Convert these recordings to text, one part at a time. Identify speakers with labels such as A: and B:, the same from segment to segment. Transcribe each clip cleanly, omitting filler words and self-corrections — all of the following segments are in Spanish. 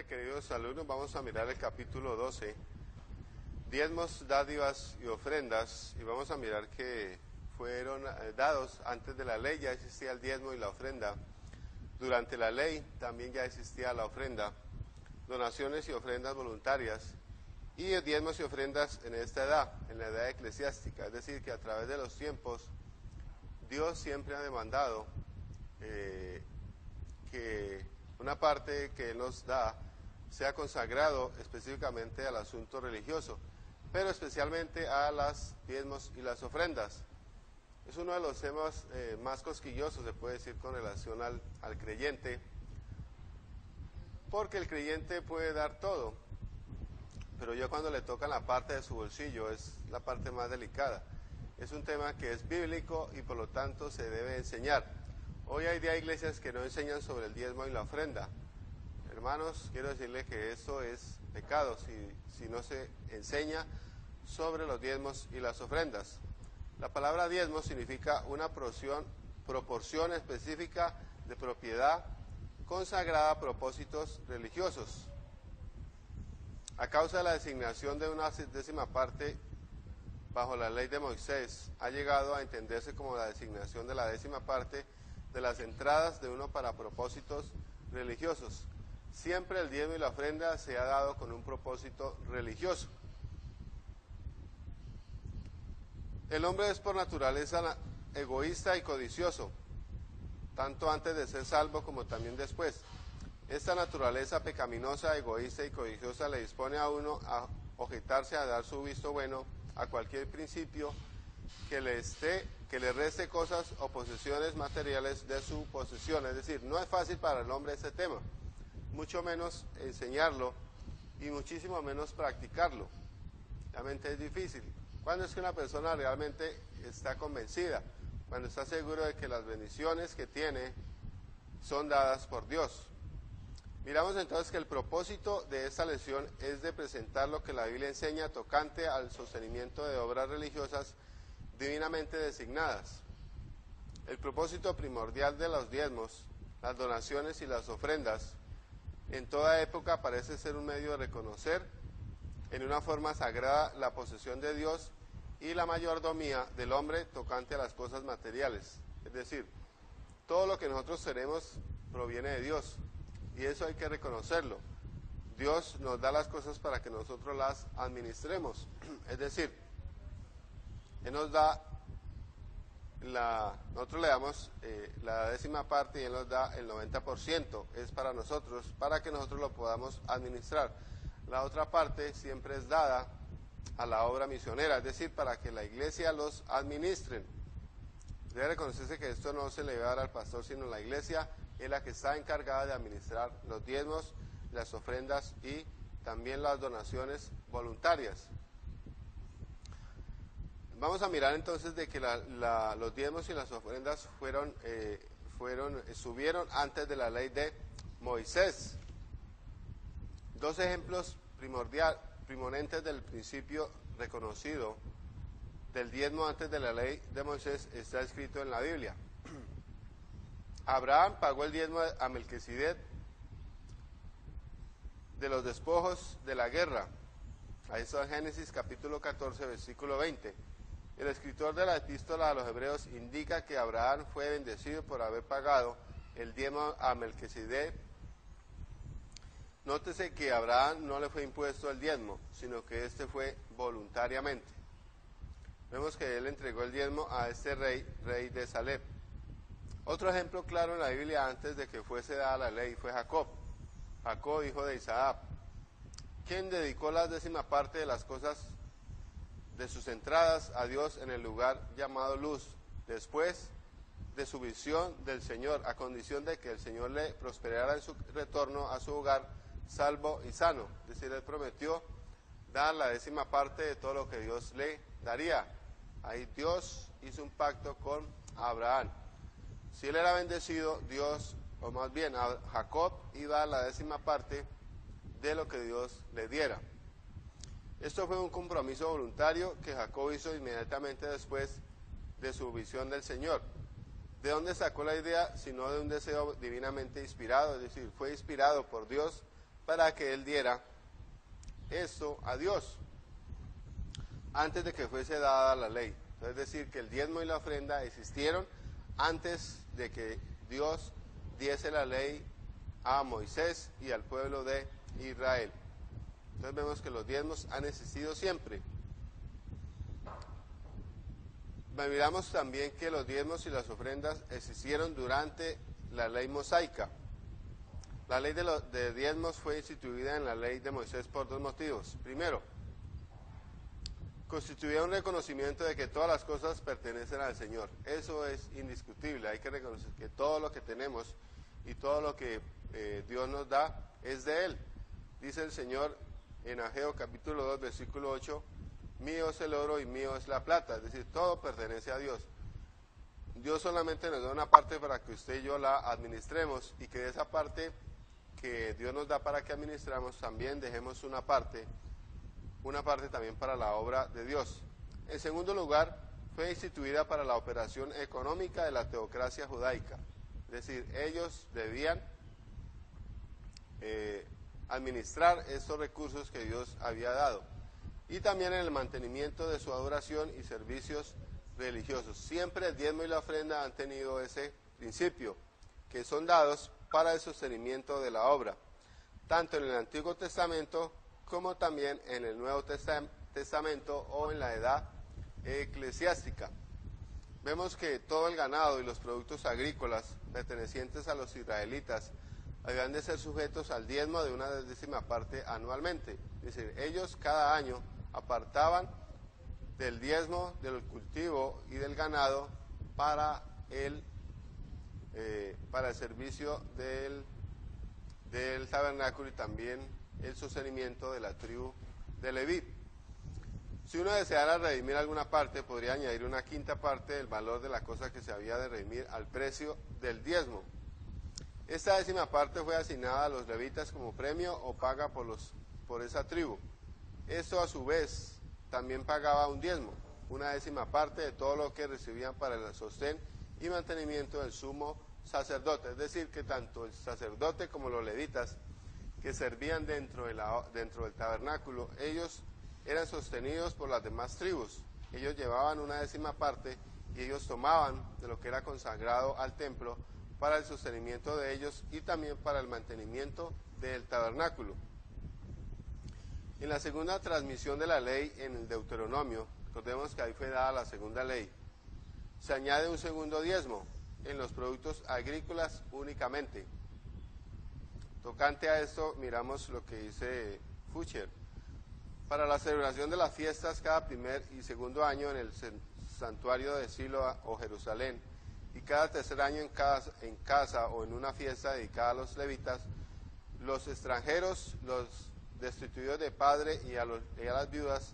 A: Queridos alumnos, vamos a mirar el capítulo 12, diezmos, dádivas y ofrendas, y vamos a mirar que fueron dados antes de la ley. Ya existía el diezmo y la ofrenda. Durante la ley también ya existía la ofrenda, donaciones y ofrendas voluntarias, y diezmos y ofrendas en esta edad, en la edad eclesiástica. Es decir, que a través de los tiempos Dios siempre ha demandado que una parte que Él nos da sea consagrado específicamente al asunto religioso, pero especialmente a los diezmos y las ofrendas. Es uno de los temas más cosquillosos, se puede decir, con relación al creyente, porque el creyente puede dar todo, pero ya cuando le toca la parte de su bolsillo es la parte más delicada. Es un tema que es bíblico y por lo tanto se debe enseñar. Hoy hay iglesias que no enseñan sobre el diezmo y la ofrenda. Hermanos, quiero decirles que esto es pecado si no se enseña sobre los diezmos y las ofrendas. La palabra diezmo significa una proporción específica de propiedad consagrada a propósitos religiosos. A causa de la designación de una décima parte bajo la ley de Moisés, ha llegado a entenderse como la designación de la décima parte de las entradas de uno para propósitos religiosos. Siempre el diezmo y la ofrenda se ha dado con un propósito religioso. El hombre es por naturaleza egoísta y codicioso, tanto antes de ser salvo como también después. Esta naturaleza pecaminosa, egoísta y codiciosa le dispone a uno a objetarse a dar su visto bueno a cualquier principio que le reste cosas o posesiones materiales de su posesión. Es decir, no es fácil para el hombre este tema, mucho menos enseñarlo y muchísimo menos practicarlo. Realmente es difícil. ¿Cuándo es que una persona realmente está convencida? Cuando está seguro de que las bendiciones que tiene son dadas por Dios. Miramos entonces que el propósito de esta lección es de presentar lo que la Biblia enseña tocante al sostenimiento de obras religiosas divinamente designadas. El propósito primordial de los diezmos, las donaciones y las ofrendas en toda época parece ser un medio de reconocer en una forma sagrada la posesión de Dios y la mayordomía del hombre tocante a las cosas materiales. Es decir, todo lo que nosotros tenemos proviene de Dios y eso hay que reconocerlo. Dios nos da las cosas para que nosotros las administremos. Es decir, Él nos da nosotros le damos la décima parte y Él nos da el 90%, es para nosotros, para que nosotros lo podamos administrar. La otra parte siempre es dada a la obra misionera, es decir, para que la iglesia los administren. Debe reconocerse que esto no se le va a dar al pastor, sino la iglesia es la que está encargada de administrar los diezmos, las ofrendas y también las donaciones voluntarias. Vamos a mirar entonces de que los diezmos y las ofrendas subieron antes de la ley de Moisés. Dos ejemplos primordiales del principio reconocido del diezmo antes de la ley de Moisés está escrito en la Biblia. Abraham pagó el diezmo a Melquisedec de los despojos de la guerra. Ahí está en Génesis capítulo 14, versículo 20. El escritor de la epístola a los Hebreos indica que Abraham fue bendecido por haber pagado el diezmo a Melquisedec. Nótese que a Abraham no le fue impuesto el diezmo, sino que este fue voluntariamente. Vemos que él entregó el diezmo a este rey de Salem. Otro ejemplo claro en la Biblia antes de que fuese dada la ley fue Jacob, hijo de Isaac, quien dedicó la décima parte de las cosas de sus entradas a Dios en el lugar llamado Luz, después de su visión del Señor, a condición de que el Señor le prosperara en su retorno a su hogar salvo y sano. Es decir, él prometió dar la décima parte de todo lo que Dios le daría. Ahí Dios hizo un pacto con Abraham. Si él era bendecido, Dios, o más bien Jacob, iba a dar la décima parte de lo que Dios le diera. Esto fue un compromiso voluntario que Jacob hizo inmediatamente después de su visión del Señor. ¿De dónde sacó la idea? Sino de un deseo divinamente inspirado, es decir, fue inspirado por Dios para que él diera esto a Dios antes de que fuese dada la ley. Es decir, que el diezmo y la ofrenda existieron antes de que Dios diese la ley a Moisés y al pueblo de Israel. Entonces vemos que los diezmos han existido siempre. Miramos también que los diezmos y las ofrendas existieron durante la ley mosaica. La ley de diezmos fue instituida en la ley de Moisés por dos motivos. Primero, constituía un reconocimiento de que todas las cosas pertenecen al Señor. Eso es indiscutible. Hay que reconocer que todo lo que tenemos y todo lo que Dios nos da es de Él. Dice el Señor en Ageo capítulo 2, versículo 8, mío es el oro y mío es la plata. Es decir, todo pertenece a Dios. Dios solamente nos da una parte para que usted y yo la administremos, y que de esa parte que Dios nos da para que administramos, también dejemos una parte también para la obra de Dios. En segundo lugar, fue instituida para la operación económica de la teocracia judaica. Es decir, ellos debían administrar estos recursos que Dios había dado. Y también en el mantenimiento de su adoración y servicios religiosos. Siempre el diezmo y la ofrenda han tenido ese principio, que son dados para el sostenimiento de la obra, tanto en el Antiguo Testamento como también en el Nuevo Testamento o en la edad eclesiástica. Vemos que todo el ganado y los productos agrícolas pertenecientes a los israelitas habían de ser sujetos al diezmo de una 10% anualmente. Es decir, ellos cada año apartaban del diezmo del cultivo y del ganado para el servicio del tabernáculo y también el sostenimiento de la tribu de Leví. Si uno deseara redimir alguna parte, podría añadir una quinta parte del valor de la cosa que se había de redimir al precio del diezmo. Esta 10% fue asignada a los levitas como premio o paga por esa tribu. Esto a su vez también pagaba un diezmo, una 10% de todo lo que recibían para el sostén y mantenimiento del sumo sacerdote. Es decir, que tanto el sacerdote como los levitas que servían dentro del tabernáculo, ellos eran sostenidos por las demás tribus. Ellos llevaban una 10% y ellos tomaban de lo que era consagrado al templo para el sostenimiento de ellos y también para el mantenimiento del tabernáculo. En la segunda transmisión de la ley en el Deuteronomio, recordemos que ahí fue dada la segunda ley, se añade un segundo diezmo en los productos agrícolas únicamente. Tocante a esto, miramos lo que dice Foucher. Para la celebración de las fiestas cada primer y segundo año en el santuario de Silo o Jerusalén, y cada tercer año en casa o en una fiesta dedicada a los levitas, los extranjeros, los destituidos de padre y a las viudas,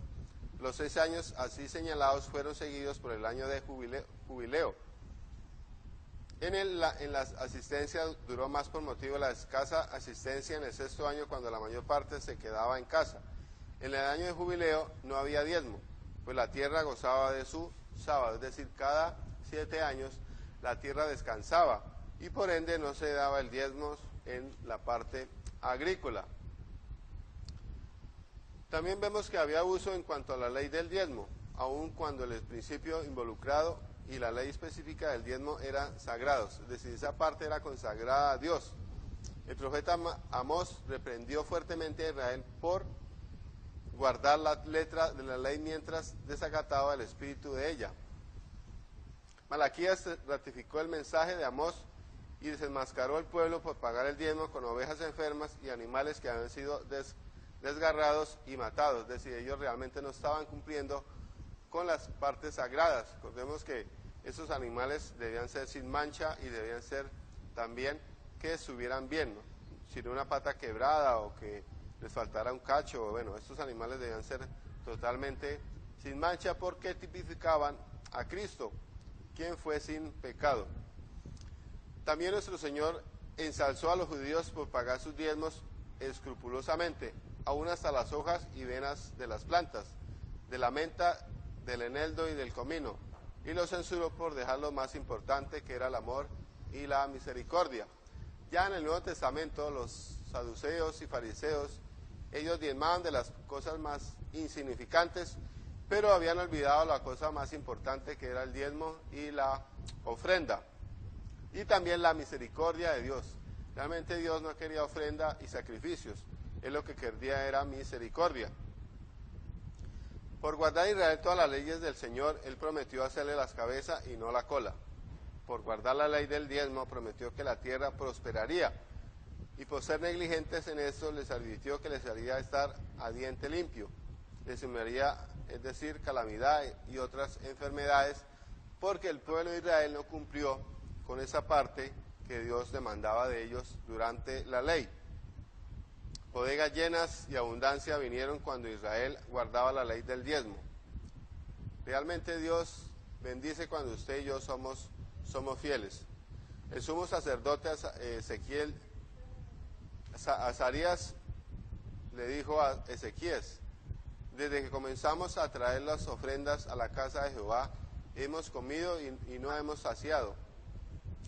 A: los 6 años así señalados fueron seguidos por el año de jubileo. En la asistencia duró más por motivo de la escasa asistencia en el 6º año, cuando la mayor parte se quedaba en casa. En el año de jubileo no había diezmo, pues la tierra gozaba de su sábado, es decir, cada 7 años la tierra descansaba y por ende no se daba el diezmo en la parte agrícola. También vemos que había abuso en cuanto a la ley del diezmo, aun cuando el principio involucrado y la ley específica del diezmo eran sagrados, es decir, esa parte era consagrada a Dios. El profeta Amós reprendió fuertemente a Israel por guardar la letra de la ley mientras desacataba el espíritu de ella. Malaquías ratificó el mensaje de Amós y desenmascaró al pueblo por pagar el diezmo con ovejas enfermas y animales que habían sido desgarrados y matados. Es decir, ellos realmente no estaban cumpliendo con las partes sagradas. Recordemos que esos animales debían ser sin mancha y debían ser también que estuvieran bien, ¿no? Sin una pata quebrada o que les faltara un cacho. Bueno, estos animales debían ser totalmente sin mancha porque tipificaban a Cristo, quien fue sin pecado. También nuestro Señor ensalzó a los judíos por pagar sus diezmos escrupulosamente, aún hasta las hojas y venas de las plantas, de la menta, del eneldo y del comino, y los censuró por dejar lo más importante, que era el amor y la misericordia. Ya en el Nuevo Testamento los saduceos y fariseos, ellos diezmaban de las cosas más insignificantes, pero habían olvidado la cosa más importante, que era el diezmo y la ofrenda. Y también la misericordia de Dios. Realmente Dios no quería ofrenda y sacrificios, Él lo que quería era misericordia. Por guardar Israel todas las leyes del Señor, Él prometió hacerle las cabezas y no la cola. Por guardar la ley del diezmo, prometió que la tierra prosperaría. Y por ser negligentes en esto, les advirtió que les haría estar a diente limpio. Les enviaría, es decir, calamidad y otras enfermedades, porque el pueblo de Israel no cumplió con esa parte que Dios demandaba de ellos durante la ley. Bodegas llenas y abundancia vinieron cuando Israel guardaba la ley del diezmo. Realmente Dios bendice cuando usted y yo somos fieles. El sumo sacerdote Azarías le dijo a Ezequías: desde que comenzamos a traer las ofrendas a la casa de Jehová, hemos comido y no hemos saciado,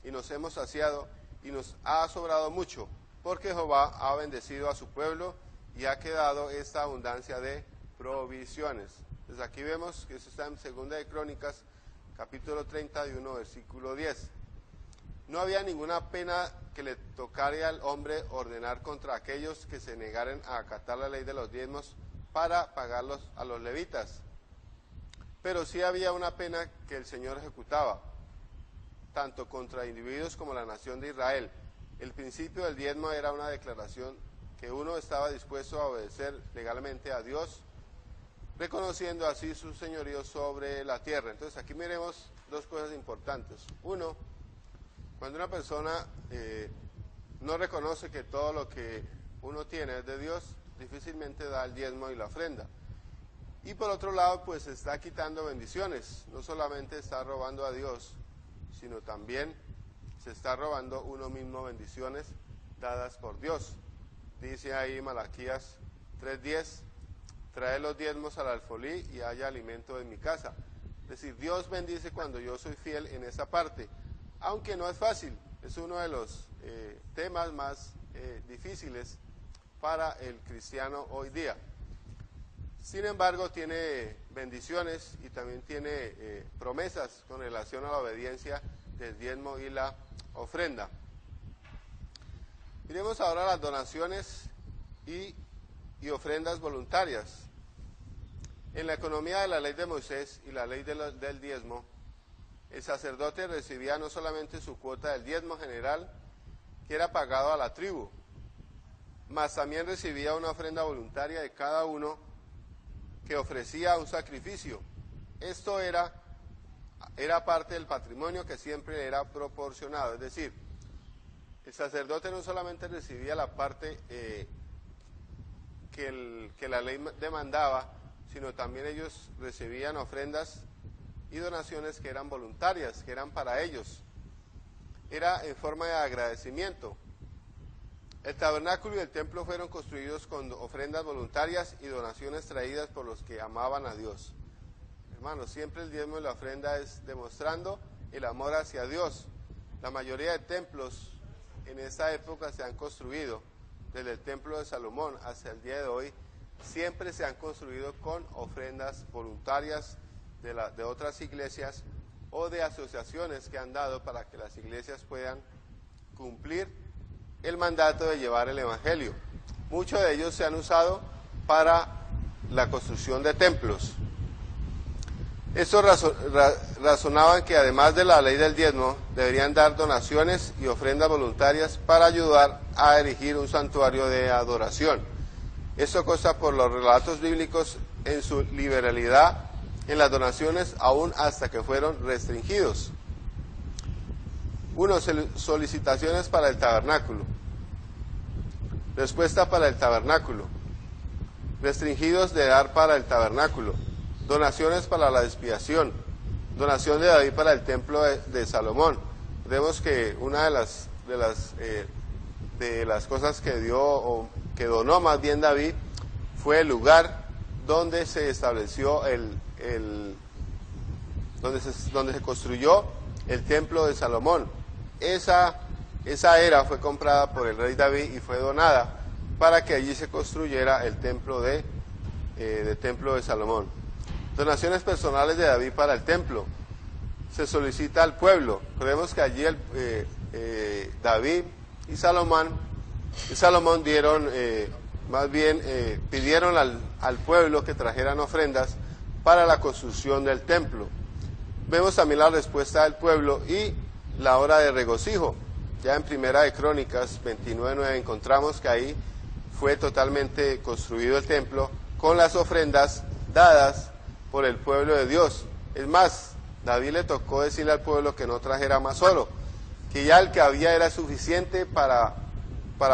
A: y nos hemos saciado y nos ha sobrado mucho, porque Jehová ha bendecido a su pueblo y ha quedado esta abundancia de provisiones. Entonces aquí vemos que eso está en 2 de Crónicas, capítulo 31, versículo 10. No había ninguna pena que le tocara al hombre ordenar contra aquellos que se negaran a acatar la ley de los diezmos para pagarlos a los levitas. Pero sí había una pena que el Señor ejecutaba, tanto contra individuos como la nación de Israel. El principio del diezmo era una declaración que uno estaba dispuesto a obedecer legalmente a Dios, reconociendo así su señorío sobre la tierra. Entonces aquí miremos dos cosas importantes. Uno, cuando una persona no reconoce que todo lo que uno tiene es de Dios, difícilmente da el diezmo y la ofrenda. Y por otro lado, pues está quitando bendiciones. No solamente está robando a Dios, sino también se está robando uno mismo bendiciones dadas por Dios. Dice ahí Malaquías 3:10, trae los diezmos al alfolí y haya alimento en mi casa. Es decir, Dios bendice cuando yo soy fiel en esa parte, aunque no es fácil. Es uno de los temas más difíciles para el cristiano hoy día. Sin embargo, tiene bendiciones y también tiene promesas con relación a la obediencia del diezmo y la ofrenda. Miremos ahora las donaciones y ofrendas voluntarias. En la economía de la ley de Moisés y la ley del diezmo, el sacerdote recibía no solamente su cuota del diezmo general, que era pagado a la tribu, mas también recibía una ofrenda voluntaria de cada uno que ofrecía un sacrificio. Esto era parte del patrimonio que siempre le era proporcionado. Es decir, el sacerdote no solamente recibía la parte que la ley demandaba, sino también ellos recibían ofrendas y donaciones que eran voluntarias, que eran para ellos. Era en forma de agradecimiento. El tabernáculo y el templo fueron construidos con ofrendas voluntarias y donaciones traídas por los que amaban a Dios. Hermanos, siempre el diezmo y la ofrenda es demostrando el amor hacia Dios. La mayoría de templos en esta época se han construido, desde el templo de Salomón hasta el día de hoy, siempre se han construido con ofrendas voluntarias de otras iglesias o de asociaciones que han dado para que las iglesias puedan cumplir el mandato de llevar el evangelio. Muchos de ellos se han usado para la construcción de templos. Estos razonaban que además de la ley del diezmo, deberían dar donaciones y ofrendas voluntarias para ayudar a erigir un santuario de adoración. Esto consta por los relatos bíblicos en su liberalidad en las donaciones, aún hasta que fueron restringidos. 1. Solicitaciones para el tabernáculo. Respuesta para el tabernáculo. Restringidos de dar para el tabernáculo. Donaciones para la expiación. Donación de David para el templo de Salomón. Vemos que una de las cosas que dio, o que donó más bien David, fue el lugar donde se estableció donde se construyó el templo de Salomón. Esa era fue comprada por el rey David y fue donada para que allí se construyera el templo de Salomón. Donaciones personales de David para el templo. Se solicita al pueblo. Creemos que allí David y Salomón dieron, pidieron al pueblo que trajeran ofrendas para la construcción del templo. Vemos también la respuesta del pueblo y la hora de regocijo. Ya en Primera de Crónicas 29:9 encontramos que ahí fue totalmente construido el templo con las ofrendas dadas por el pueblo de Dios. Es más, David le tocó decirle al pueblo que no trajera más oro, que ya el que había era suficiente para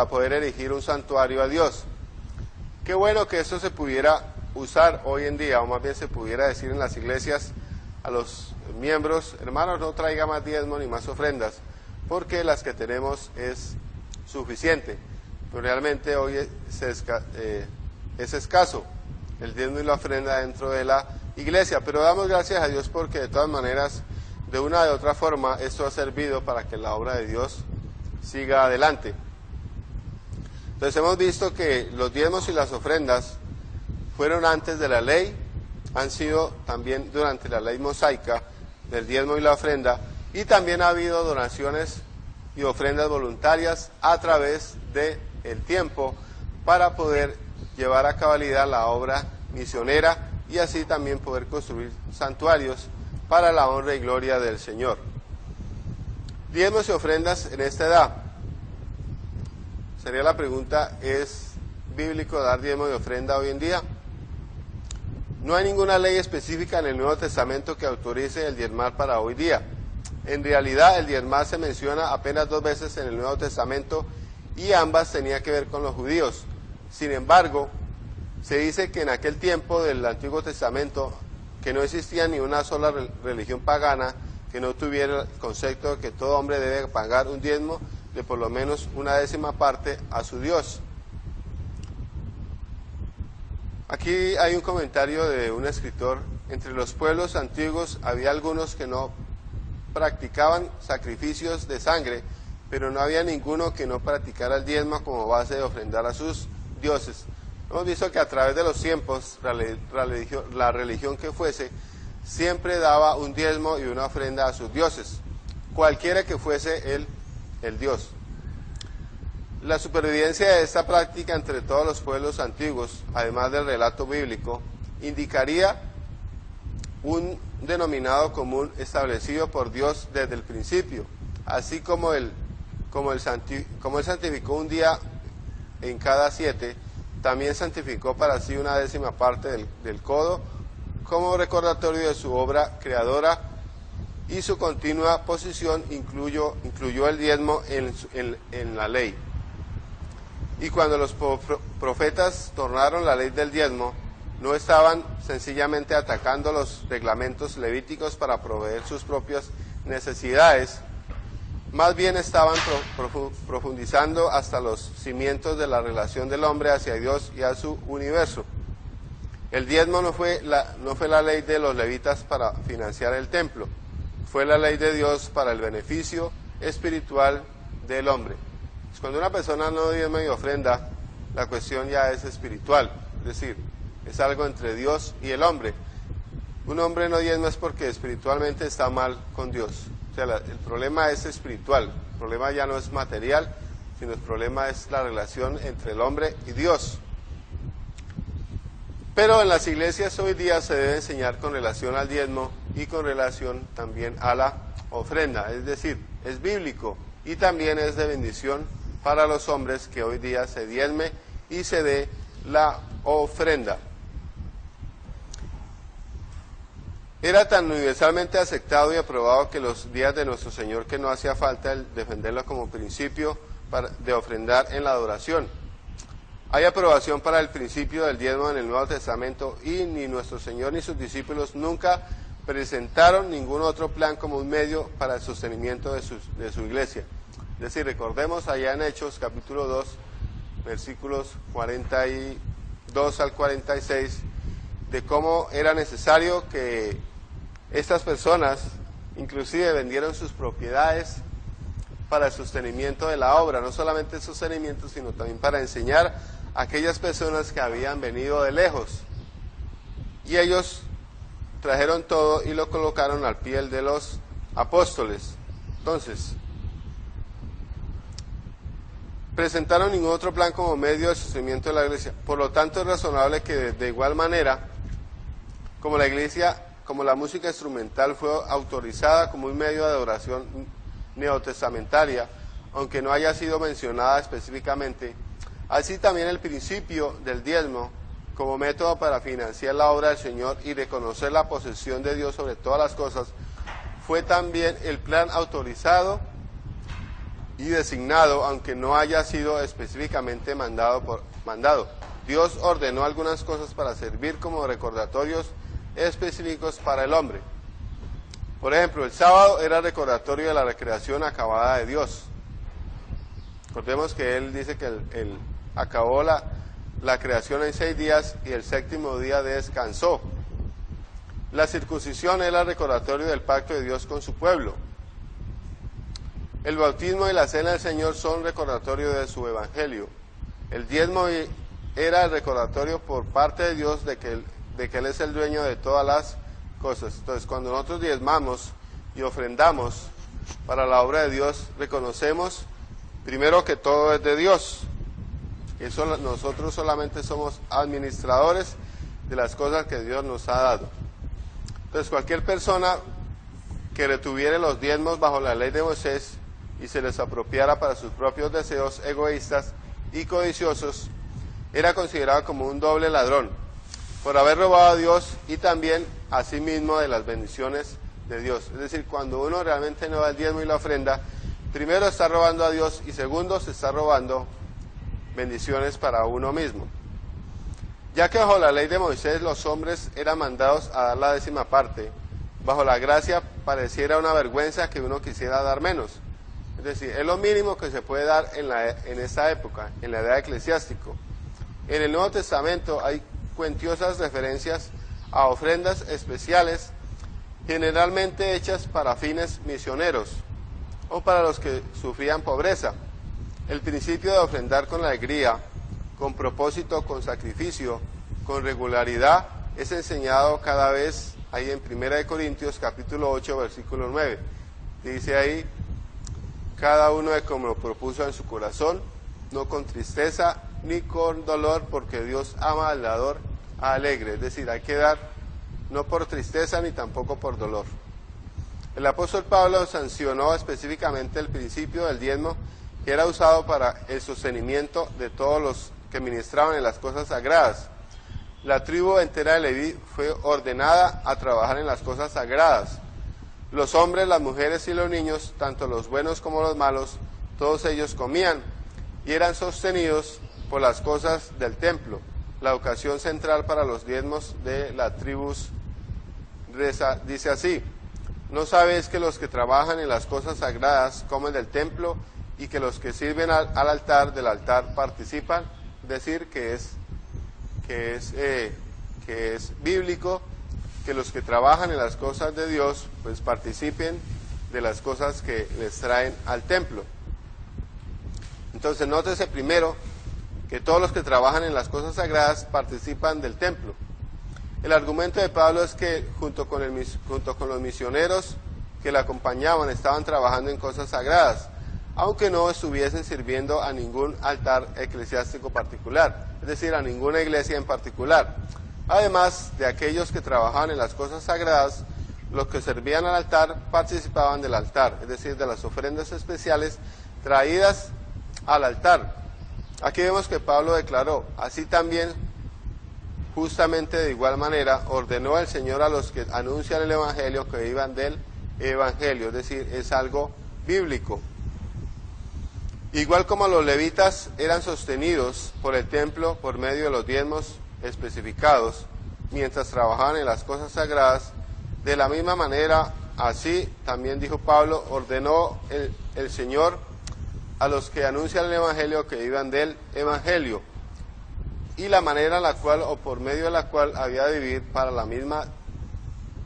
A: poder erigir un santuario a Dios. Qué bueno que eso se pudiera usar hoy en día, o más bien se pudiera decir en las iglesias a los miembros: hermanos, no traiga más diezmo ni más ofrendas, porque las que tenemos es suficiente. Pero realmente hoy es escaso el diezmo y la ofrenda dentro de la iglesia, pero damos gracias a Dios porque de todas maneras, de una u otra forma, esto ha servido para que la obra de Dios siga adelante. Entonces hemos visto que los diezmos y las ofrendas fueron antes de la ley, han sido también durante la ley mosaica del diezmo y la ofrenda, y también ha habido donaciones y ofrendas voluntarias a través del tiempo para poder llevar a cabalidad la obra misionera y así también poder construir santuarios para la honra y gloria del Señor. Diezmos y ofrendas en esta edad. Sería la pregunta: ¿es bíblico dar diezmo y ofrenda hoy en día? No hay ninguna ley específica en el Nuevo Testamento que autorice el diezmar para hoy día. En realidad, el diezmar se menciona apenas 2 veces en el Nuevo Testamento y ambas tenían que ver con los judíos. Sin embargo, se dice que en aquel tiempo del Antiguo Testamento, que no existía ni una sola religión pagana que no tuviera el concepto de que todo hombre debe pagar un diezmo de por lo menos 1/10 parte a su Dios. Aquí hay un comentario de un escritor: entre los pueblos antiguos había algunos que no practicaban sacrificios de sangre, pero no había ninguno que no practicara el diezmo como base de ofrendar a sus dioses. Hemos visto que a través de los tiempos, la religión que fuese, siempre daba un diezmo y una ofrenda a sus dioses, cualquiera que fuese el dios. La supervivencia de esta práctica entre todos los pueblos antiguos, además del relato bíblico, indicaría un denominado común establecido por Dios desde el principio, así como Él santificó un día en cada 7, también santificó para sí 1/10 parte del codo, como recordatorio de su obra creadora, y su continua posición incluyó el diezmo en la ley. Y cuando los profetas tornaron la ley del diezmo, no estaban sencillamente atacando los reglamentos levíticos para proveer sus propias necesidades, más bien estaban profundizando hasta los cimientos de la relación del hombre hacia Dios y a su universo. El diezmo no fue la ley de los levitas para financiar el templo, fue la ley de Dios para el beneficio espiritual del hombre. Cuando una persona no diezma y ofrenda, la cuestión ya es espiritual, es decir, es algo entre Dios y el hombre. Un hombre no diezma es porque espiritualmente está mal con Dios. O sea, el problema es espiritual, el problema ya no es material, sino el problema es la relación entre el hombre y Dios. Pero en las iglesias hoy día se debe enseñar con relación al diezmo y con relación también a la ofrenda, es decir, es bíblico y también es de bendición para los hombres que hoy día se diezme y se dé la ofrenda. Era tan universalmente aceptado y aprobado que los días de nuestro Señor que no hacía falta el defenderlo como principio de ofrendar en la adoración. Hay aprobación para el principio del diezmo en el Nuevo Testamento y ni nuestro Señor ni sus discípulos nunca presentaron ningún otro plan como un medio para el sostenimiento de su iglesia. Es decir, recordemos allá en Hechos capítulo 2, versículos 42 al 46, de cómo era necesario que estas personas inclusive vendieron sus propiedades para el sostenimiento de la obra, no solamente el sostenimiento, sino también para enseñar a aquellas personas que habían venido de lejos. Y ellos trajeron todo y lo colocaron al pie de los apóstoles. Entonces, presentaron ningún otro plan como medio de sostenimiento de la iglesia. Por lo tanto, es razonable que de igual manera, como la iglesia, como la música instrumental fue autorizada como un medio de adoración neotestamentaria, aunque no haya sido mencionada específicamente, así también el principio del diezmo como método para financiar la obra del Señor y reconocer la posesión de Dios sobre todas las cosas, fue también el plan autorizado y designado, aunque no haya sido específicamente mandado. Dios ordenó algunas cosas para servir como recordatorios específicos para el hombre. Por ejemplo, el sábado era recordatorio de la recreación acabada de Dios. Recordemos que Él dice que él acabó la creación en 6 días y el séptimo día descansó. La circuncisión era recordatorio del pacto de Dios con su pueblo. El bautismo y la cena del Señor son recordatorio de su evangelio. El diezmo era el recordatorio por parte de Dios de que Él es el dueño de todas las cosas. Entonces, cuando nosotros diezmamos y ofrendamos para la obra de Dios, reconocemos primero que todo es de Dios. Nosotros solamente somos administradores de las cosas que Dios nos ha dado. Entonces, cualquier persona que retuviera los diezmos bajo la ley de Moisés y se les apropiara para sus propios deseos egoístas y codiciosos, era considerado como un doble ladrón, por haber robado a Dios y también a sí mismo de las bendiciones de Dios. Es decir, cuando uno realmente no da el diezmo y la ofrenda, primero está robando a Dios y segundo se está robando bendiciones para uno mismo. Ya que bajo la ley de Moisés los hombres eran mandados a dar la 10ª parte, bajo la gracia pareciera una vergüenza que uno quisiera dar menos. Es decir, es lo mínimo que se puede dar en esta época, en la edad eclesiástico. En el Nuevo Testamento hay cuentiosas referencias a ofrendas especiales, generalmente hechas para fines misioneros o para los que sufrían pobreza. El principio de ofrendar con alegría, con propósito, con sacrificio, con regularidad, es enseñado cada vez ahí en 1 Corintios capítulo 8, versículo 9. Dice ahí, cada uno de como lo propuso en su corazón, no con tristeza ni con dolor, porque Dios ama al dador alegre. Es decir, hay que dar no por tristeza ni tampoco por dolor. El apóstol Pablo sancionó específicamente el principio del diezmo, que era usado para el sostenimiento de todos los que ministraban en las cosas sagradas. La tribu entera de Leví fue ordenada a trabajar en las cosas sagradas. Los hombres, las mujeres y los niños, tanto los buenos como los malos, todos ellos comían y eran sostenidos por las cosas del templo. La ocasión central para los diezmos de las tribus dice así: ¿no sabéis que los que trabajan en las cosas sagradas comen del templo y que los que sirven al altar del altar participan? Es decir, que es bíblico que los que trabajan en las cosas de Dios pues participen de las cosas que les traen al templo. Entonces, nótese primero que todos los que trabajan en las cosas sagradas participan del templo. El argumento de Pablo es que junto con los misioneros que le acompañaban estaban trabajando en cosas sagradas, aunque no estuviesen sirviendo a ningún altar eclesiástico particular, es decir, a ninguna iglesia en particular. Además de aquellos que trabajaban en las cosas sagradas, los que servían al altar participaban del altar, es decir, de las ofrendas especiales traídas al altar. Aquí vemos que Pablo declaró: así también, justamente de igual manera, ordenó el Señor a los que anuncian el Evangelio que vivan del Evangelio, es decir, es algo bíblico. Igual como los levitas eran sostenidos por el templo por medio de los diezmos especificados, mientras trabajaban en las cosas sagradas, de la misma manera, así también dijo Pablo, ordenó el Señor a los que anuncian el Evangelio que vivan del Evangelio, y la manera en la cual o por medio de la cual había de vivir para la misma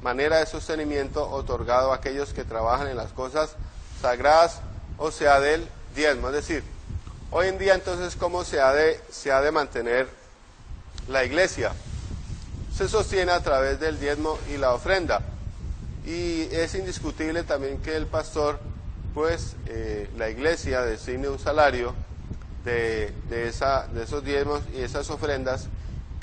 A: manera de sostenimiento otorgado a aquellos que trabajan en las cosas sagradas o sea del diezmo. Es decir, hoy en día entonces, ¿cómo se ha de mantener la iglesia? Se sostiene a través del diezmo y la ofrenda. Y es indiscutible también que el pastor, pues la iglesia designe un salario de esos diezmos y esas ofrendas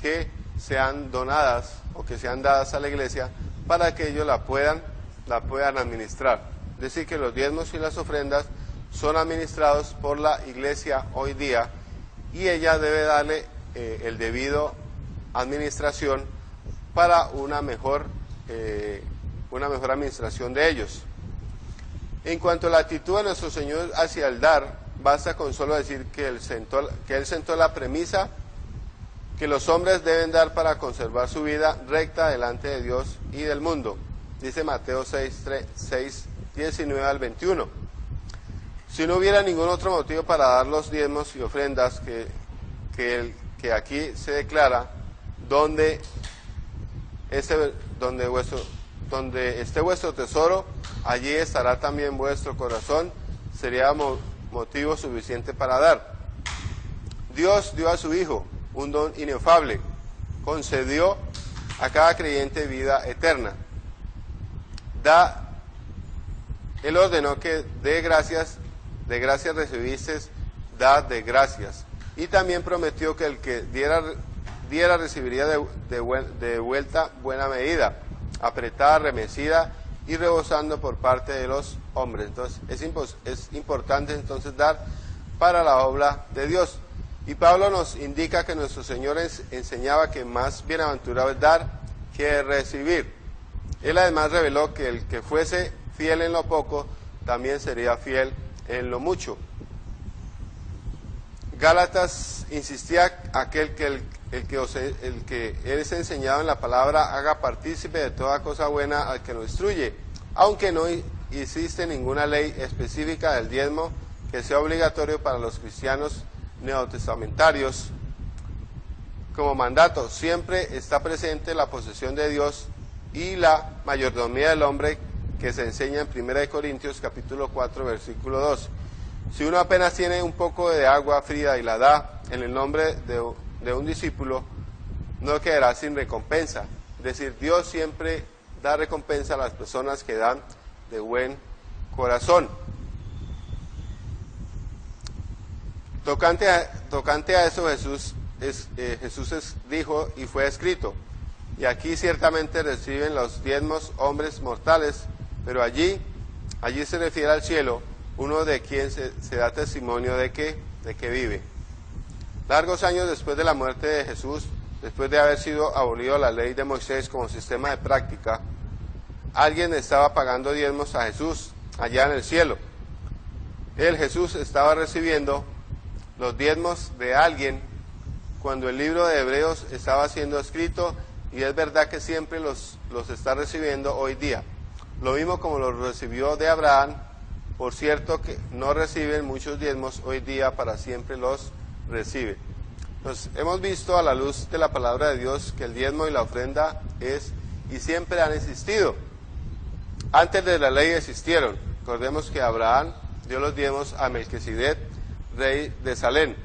A: que sean donadas o que sean dadas a la iglesia para que ellos la puedan administrar. Es decir, que los diezmos y las ofrendas son administrados por la iglesia hoy día y ella debe darle el debido administración para una mejor administración de ellos. En cuanto a la actitud de nuestro Señor hacia el dar, basta con solo decir que Él sentó la premisa que los hombres deben dar para conservar su vida recta delante de Dios y del mundo. Dice Mateo 6, 19 al 21. Si no hubiera ningún otro motivo para dar los diezmos y ofrendas que aquí se declara, donde esté vuestro tesoro, allí estará también vuestro corazón, sería motivo suficiente para dar. Dios dio a su Hijo un don inefable, concedió a cada creyente vida eterna. Él ordenó que de gracias recibiste, dad de gracias. Y también prometió que el que diera recibiría de vuelta buena medida, apretada, remecida y rebosando por parte de los hombres. Entonces es importante entonces dar para la obra de Dios. Y Pablo nos indica que nuestro Señor enseñaba que más bienaventurado es dar que recibir. Él además reveló que el que fuese fiel en lo poco, también sería fiel en lo mucho. Gálatas insistía aquel que el que es enseñado en la palabra haga partícipe de toda cosa buena al que lo instruye, aunque no existe ninguna ley específica del diezmo que sea obligatorio para los cristianos neotestamentarios. Como mandato siempre está presente la posesión de Dios y la mayordomía del hombre, que se enseña en 1 Corintios capítulo 4 versículo 2. Si uno apenas tiene un poco de agua fría y la da en el nombre de un discípulo, no quedará sin recompensa. Es decir, Dios siempre da recompensa a las personas que dan de buen corazón. Tocante a eso, Jesús dijo y fue escrito: y aquí ciertamente reciben los diezmos hombres mortales, pero allí se refiere al cielo, uno de quien se da testimonio de que vive. Largos años después de la muerte de Jesús, después de haber sido abolido la ley de Moisés como sistema de práctica, alguien estaba pagando diezmos a Jesús allá en el cielo. Jesús estaba recibiendo los diezmos de alguien cuando el libro de Hebreos estaba siendo escrito, y es verdad que siempre los está recibiendo hoy día. Lo mismo como los recibió de Abraham. Por cierto que no reciben muchos diezmos hoy día, para siempre los recibe. Entonces, hemos visto a la luz de la palabra de Dios que el diezmo y la ofrenda es y siempre han existido. Antes de la ley existieron. Recordemos que Abraham dio los diezmos a Melquisedec, rey de Salem.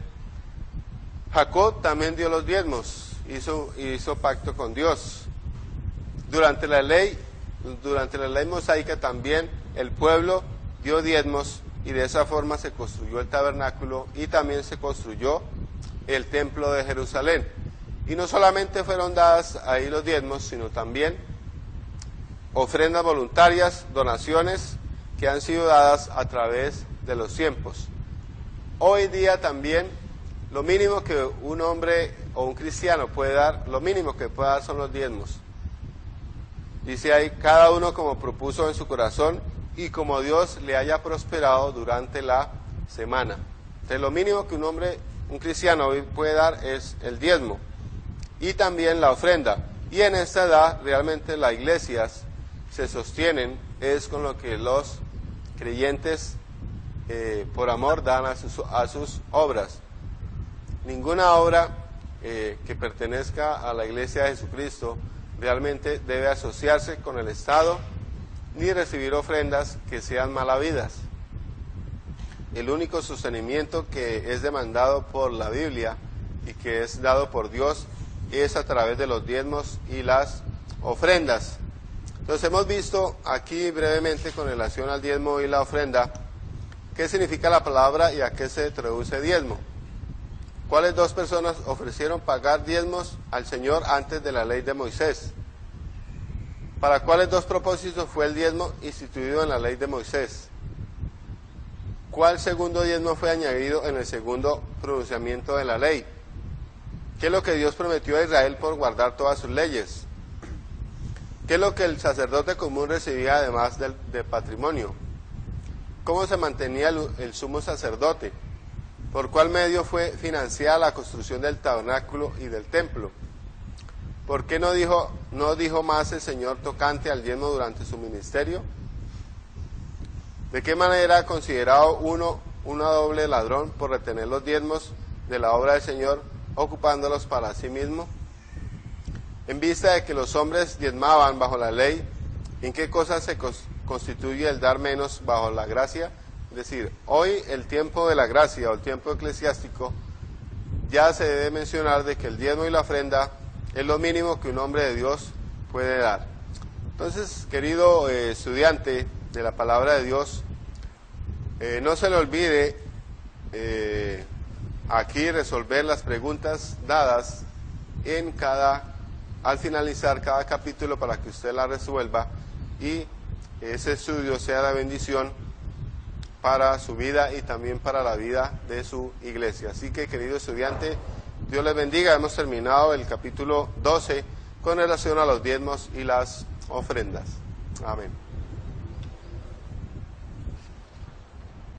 A: Jacob también dio los diezmos, hizo pacto con Dios. Durante la ley mosaica también el pueblo dio diezmos, y de esa forma se construyó el tabernáculo y también se construyó el templo de Jerusalén. Y no solamente fueron dadas ahí los diezmos, sino también ofrendas voluntarias, donaciones que han sido dadas a través de los tiempos. Hoy día también lo mínimo que un hombre o un cristiano puede dar, lo mínimo que puede dar son los diezmos. Dice ahí, cada uno como propuso en su corazón y como Dios le haya prosperado durante la semana. Entonces lo mínimo que un cristiano hoy puede dar es el diezmo y también la ofrenda. Y en esta edad realmente las iglesias se sostienen es con lo que los creyentes por amor dan a sus obras. Ninguna obra que pertenezca a la iglesia de Jesucristo realmente debe asociarse con el Estado, ni recibir ofrendas que sean mal habidas. el único sostenimiento que es demandado por la Biblia y que es dado por Dios es a través de los diezmos y las ofrendas. Entonces hemos visto aquí brevemente con relación al diezmo y la ofrenda qué significa la palabra y a qué se traduce diezmo. ¿Cuáles dos personas ofrecieron pagar diezmos al Señor antes de la ley de Moisés? ¿Para cuáles dos propósitos fue el diezmo instituido en la ley de Moisés? ¿Cuál segundo diezmo fue añadido en el segundo pronunciamiento de la ley? ¿Qué es lo que Dios prometió a Israel por guardar todas sus leyes? ¿Qué es lo que el sacerdote común recibía además del patrimonio? ¿Cómo se mantenía el sumo sacerdote? ¿Por cuál medio fue financiada la construcción del tabernáculo y del templo? ¿Por qué no dijo más el Señor tocante al diezmo durante su ministerio? ¿De qué manera ha considerado una doble ladrón por retener los diezmos de la obra del Señor, ocupándolos para sí mismo? En vista de que los hombres diezmaban bajo la ley, ¿en qué cosa se constituye el dar menos bajo la gracia? Es decir, hoy el tiempo de la gracia o el tiempo eclesiástico ya se debe mencionar de que el diezmo y la ofrenda es lo mínimo que un hombre de Dios puede dar. Entonces, querido estudiante de la palabra de Dios, no se le olvide aquí resolver las preguntas dadas al finalizar cada capítulo para que usted las resuelva y ese estudio sea de bendición para su vida y también para la vida de su iglesia. Así que, querido estudiante, Dios les bendiga. Hemos terminado el capítulo 12 con relación a los diezmos y las ofrendas. Amén.